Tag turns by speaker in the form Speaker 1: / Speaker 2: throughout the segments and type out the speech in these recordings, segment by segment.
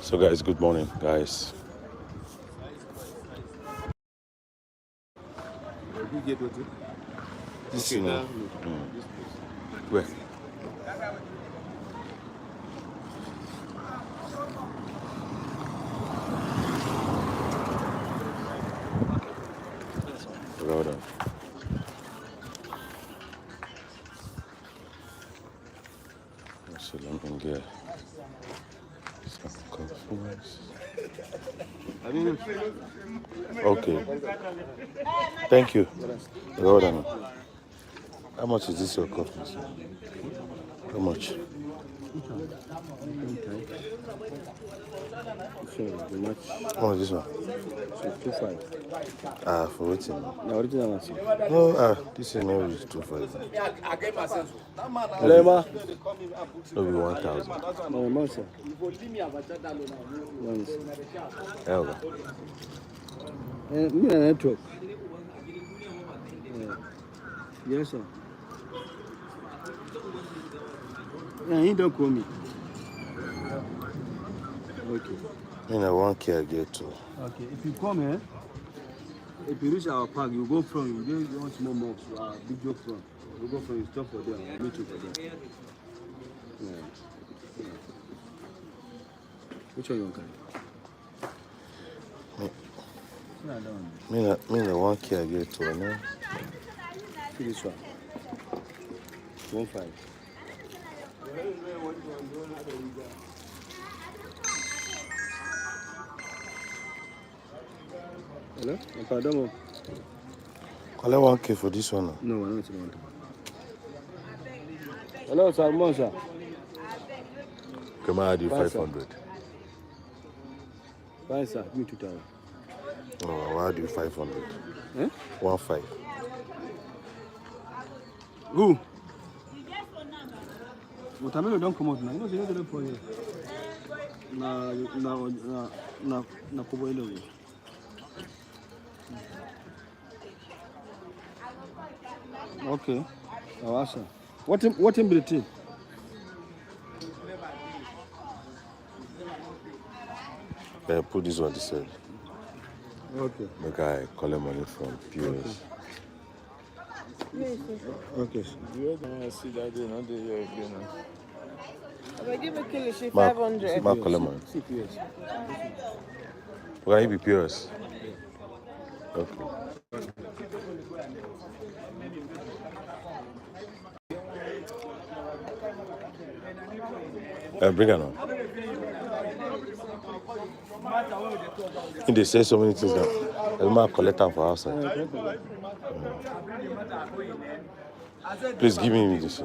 Speaker 1: So guys, good morning, guys.
Speaker 2: You get what?
Speaker 1: This
Speaker 2: Okay,
Speaker 1: you know, where? Hold on. So let me get some confidence. Okay. Thank you. Hold on. How much is this your coffee? Sir? How much? How much is this one?
Speaker 2: 2.5.
Speaker 1: For waiting.
Speaker 2: The original one.
Speaker 1: No, this is maybe 2.5. Maybe 1,000.
Speaker 2: No, no, sir.
Speaker 1: Hell.
Speaker 2: Me and network. Yes, sir. Yeah, he don't call me. Okay.
Speaker 1: You know, 1K I get to.
Speaker 2: Okay, if you come here, if you reach our park, you go from, you want small mobs, big joke from. You go from, you stop for them, I'll meet you for them. Yeah. Which one you want to carry?
Speaker 1: Me na 1K I get to, no?
Speaker 2: See this one. 1.5. Hello? Pardon.
Speaker 1: Collect 1K for this one.
Speaker 2: No, I don't want to. Hello, Salmon, sir.
Speaker 1: Come on, I do 500.
Speaker 2: Fine, sir. Give me 2,000.
Speaker 1: Oh, I'll do 500.
Speaker 2: Eh?
Speaker 1: 1.5.
Speaker 2: Who? Watermelon don't come out now. You know they don't for here. Na kobo ile. Okay. Awesome. What in between?
Speaker 1: Then put this one to sell.
Speaker 2: Okay.
Speaker 1: The guy collect money from POS.
Speaker 2: Okay.
Speaker 3: You don't see that they not there again.
Speaker 4: If I give a kilishi
Speaker 1: Mark
Speaker 4: 500.
Speaker 1: collect money.
Speaker 2: CPS.
Speaker 1: Will he be POS? Okay. Bring her on. They say so many things now. The man collect them for outside. Please give me this.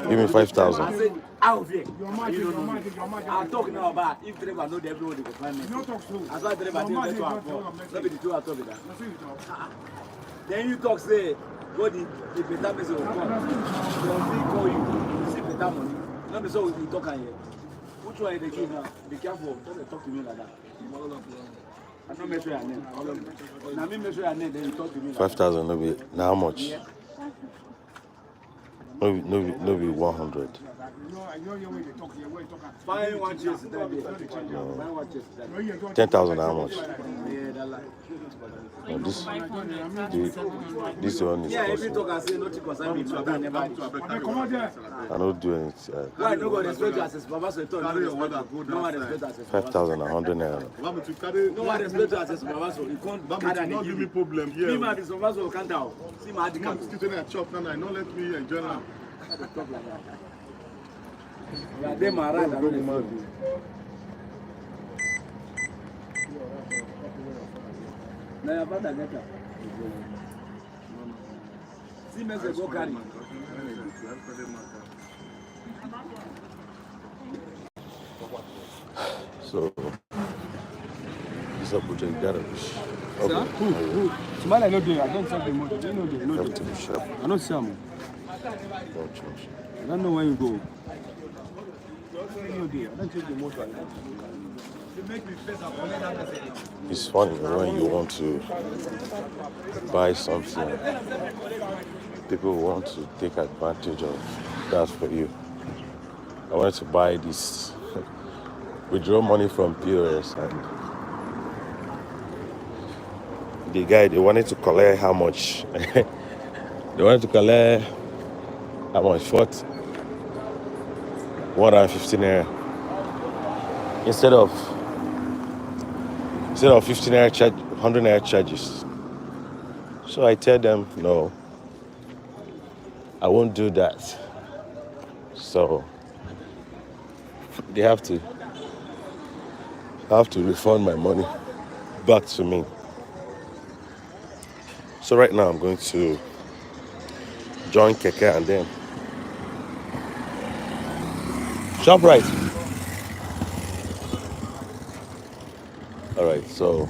Speaker 1: Give me 5,000.
Speaker 5: Out of here. I'm talking now about if driver know everybody will find me. As well driver didn't get to our phone. Let me the two are talking that. Then you talk say, God, the better message will come. They'll call you. See better money. Let me say we talk here. Which one they give now? Be careful. Don't talk to me like that. I don't measure your name. Now me measure your name, then you talk to me like
Speaker 1: 5,000, no be. Now how much? No be 100.
Speaker 5: Find one chase that day. Find one chase that day.
Speaker 1: 10,000, how much?
Speaker 5: Yeah, that like.
Speaker 1: No, this one is
Speaker 5: Yeah, if you
Speaker 1: costly.
Speaker 5: talk and say nothing concern me, I never.
Speaker 1: I don't do anything.
Speaker 5: Why no go respect you as a supervisor? No one respect you as a supervisor.
Speaker 1: 5,000, 100 naira.
Speaker 5: No one respect you as a supervisor. You can't carry and
Speaker 3: Not
Speaker 5: give
Speaker 3: give me
Speaker 5: me.
Speaker 3: problem.
Speaker 5: Me
Speaker 3: Yeah.
Speaker 5: man, the supervisor can't out. See my
Speaker 3: Man,
Speaker 5: handicap.
Speaker 3: still tell me I chop now. I don't let me enjoy now.
Speaker 5: Yeah, they my right. I don't know. Now your brother get up. See me say go carry.
Speaker 1: So, this Abuja, you gotta be
Speaker 2: Sir? Who? Somebody I know there. I don't check the motor. You know there.
Speaker 1: You have to be sharp.
Speaker 2: I don't see him.
Speaker 1: Don't change.
Speaker 2: I don't know where you go. You know there. I don't check the motor.
Speaker 1: It's funny when you want to buy something, people want to take advantage of that for you. I wanted to buy this, withdraw money from POS, and the guy, they wanted to collect how much? They wanted to collect how much? 115 naira. Instead of 15 naira charge, 100 naira charges. So I tell them, no, I won't do that. So they have to refund my money back to me. So right now I'm going to join Keke and then shop right. All right, so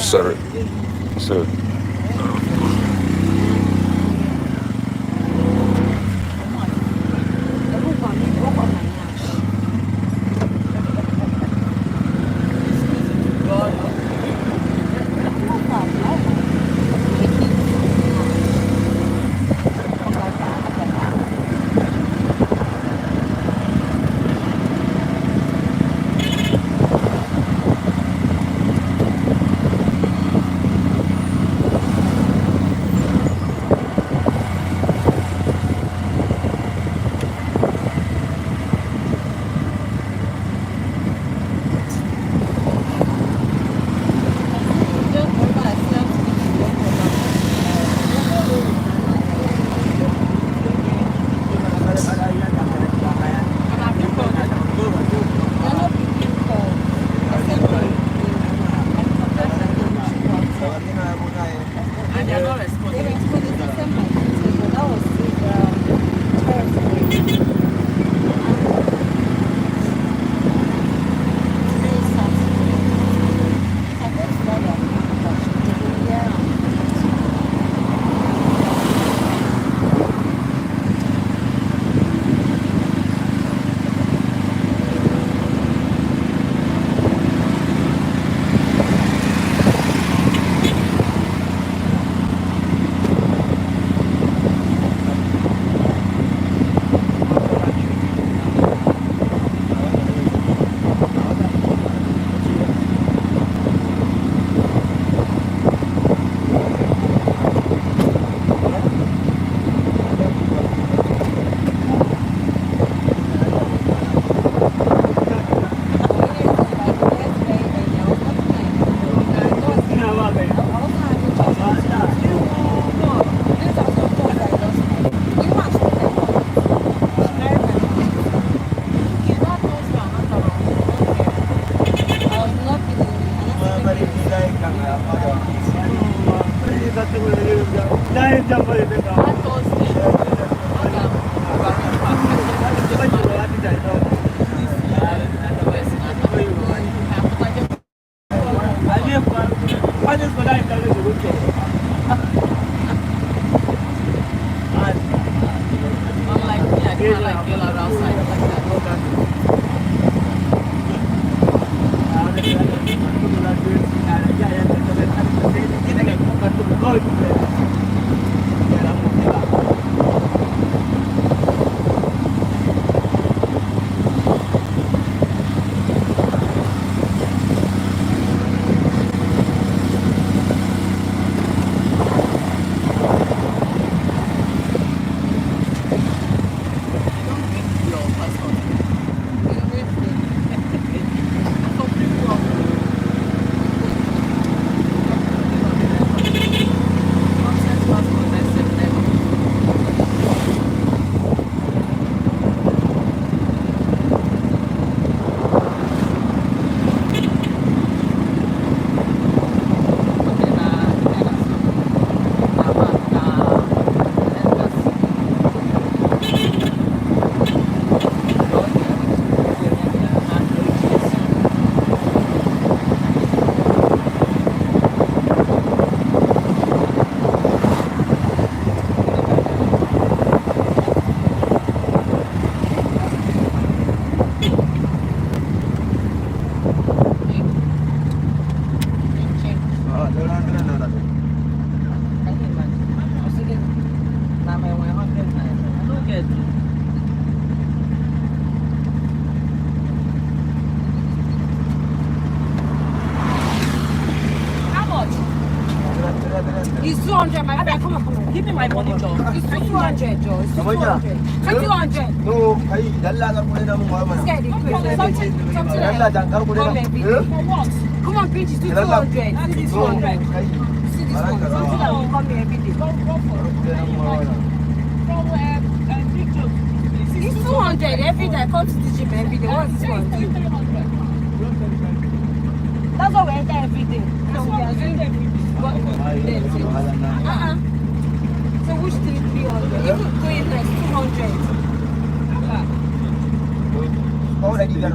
Speaker 1: sorry. So
Speaker 4: Passport.
Speaker 6: It's 200, my friend. Come on. Give me my money, Joe. It's 200, Joe. It's 200. 200.
Speaker 2: No, I dalla la money na mo mama.
Speaker 6: Something like come on, bitch, it's 200. See this 200. See this one. Something that will come here every day. It's 200 every day. I come to the gym every day. What's this one? That's what we enter every day. So we are doing so which thing 300? Even going next 200.
Speaker 2: Already got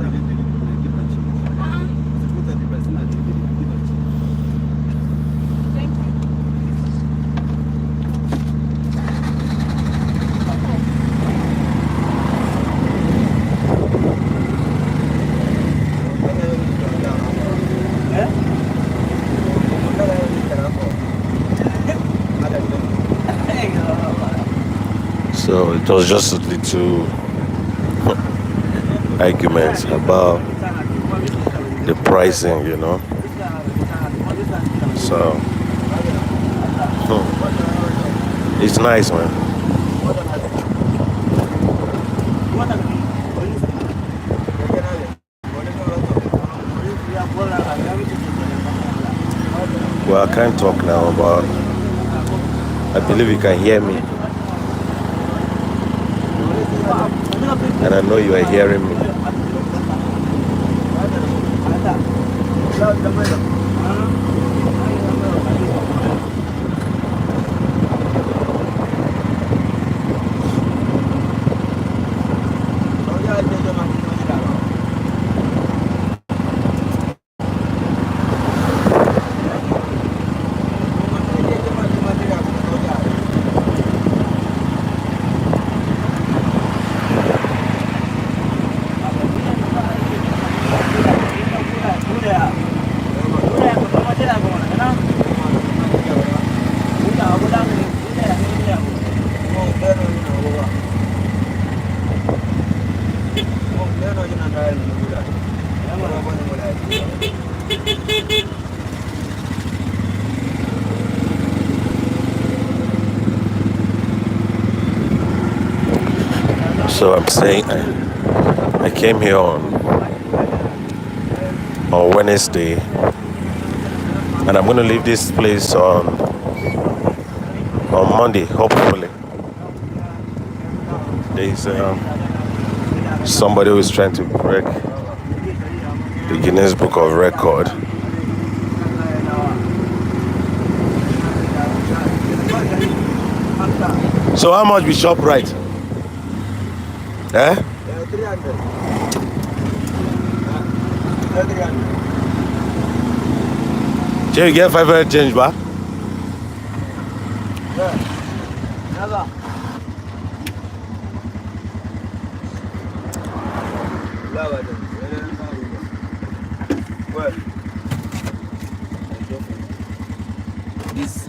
Speaker 1: So it was just a little arguments about the pricing, you know. So it's nice, man. Well, I can't talk now, but I believe you can hear me. And I know you are hearing me. So I'm saying I came here on Wednesday, and I'm going to leave this place on Monday, hopefully. There's somebody who is trying to break the Guinness Book of Record. So how much we shop right? Eh?
Speaker 2: 300.
Speaker 1: You get 500 change, ba?
Speaker 2: Never. Well, this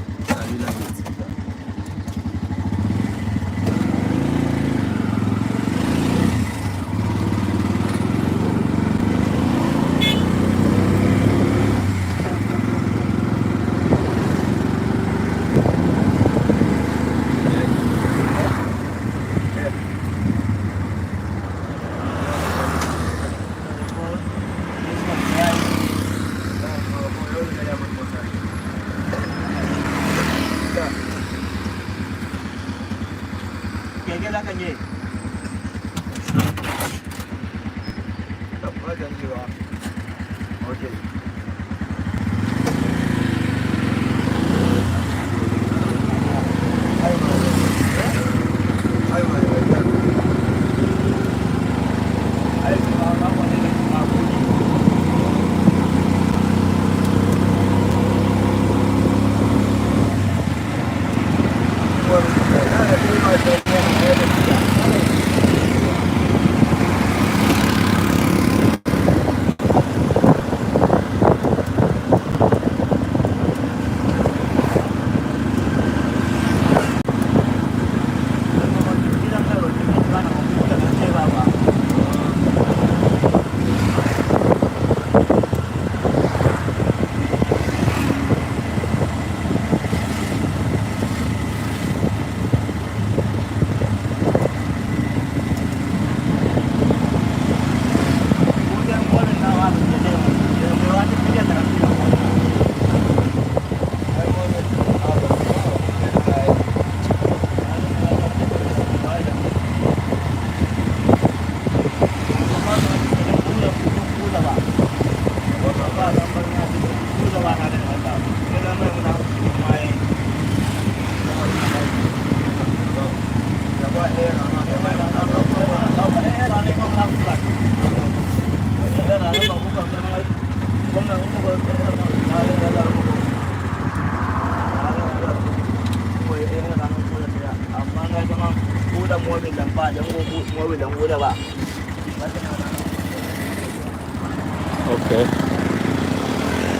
Speaker 1: Okay.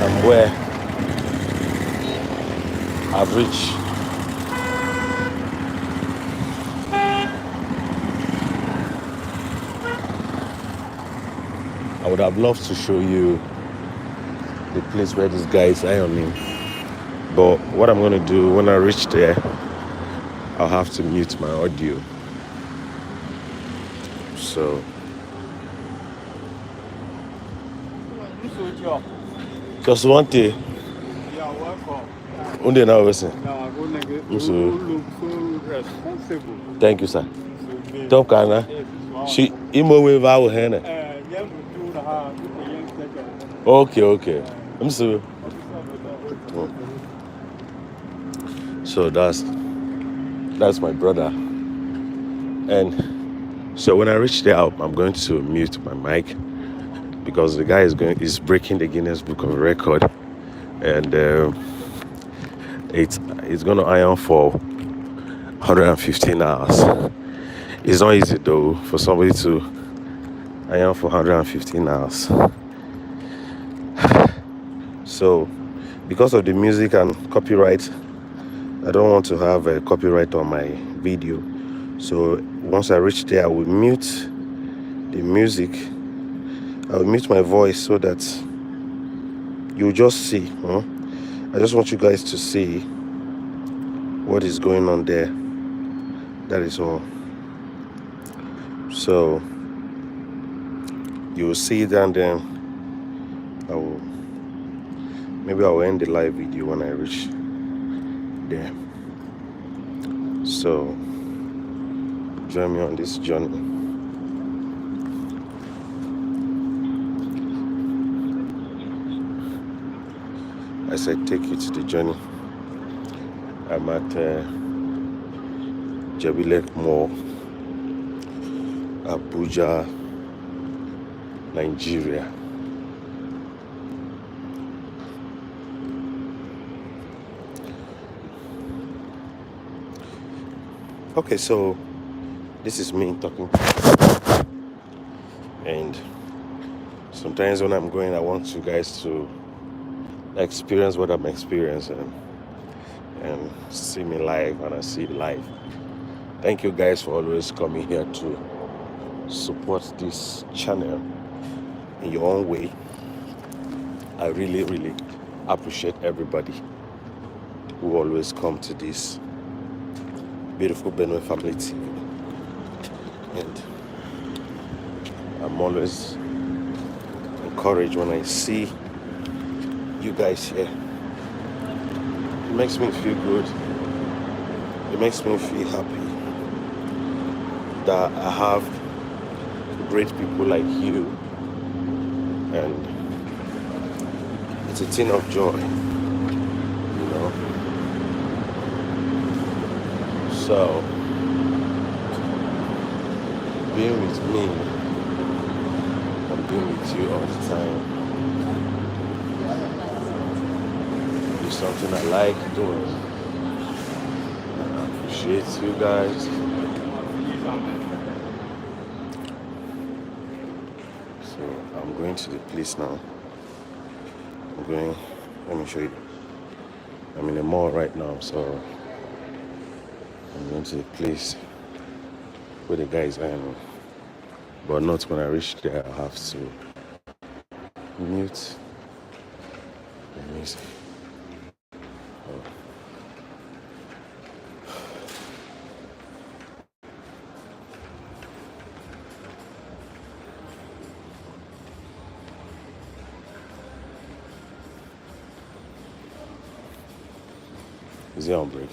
Speaker 1: I'm where I've reached. I would have loved to show you the place where this guy is ironing. But what I'm going to do when I reach there, I'll have to mute my audio. So, just one day.
Speaker 3: Yeah, welcome.
Speaker 1: Unde now, listen.
Speaker 3: Now I go nigga.
Speaker 1: So-
Speaker 3: Look so responsible.
Speaker 1: Thank you, sir.
Speaker 3: So big.
Speaker 1: Top Kana. She imo we va wo hen.
Speaker 3: Yeah, we do the hard. People young second.
Speaker 1: Okay. I'm so. So that's my brother. And so when I reach there, I'm going to mute my mic because the guy is breaking the Guinness Book of Record, and it's going to iron for 115 hours. It's not easy though for somebody to iron for 115 hours. So because of the music and copyright, I don't want to have a copyright on my video. So once I reach there, I will mute the music. I will mute my voice so that you'll just see. I just want you guys to see what is going on there. That is all. So you will see it, and then maybe I will end the live video when I reach there. So join me on this journey. As I take you to the journey, I'm at Jabilek Mall, Abuja, Nigeria. Okay, so this is me talking, and sometimes when I'm going, I want you guys to experience what I'm experiencing and see me live, and I see it live. Thank you guys for always coming here to support this channel in your own way. I really, really appreciate everybody who always come to this beautiful Benue Family TV. And I'm always encouraged when I see you guys here. It makes me feel good. It makes me feel happy that I have great people like you, and it's a thing of joy, you know. So being with me and being with you all the time is something I like doing. I appreciate you guys. So I'm going to the place now. Let me show you. I'm in the mall right now, so I'm going to the place where the guys are. But not when I reach there, I have to mute the music. Is he on break?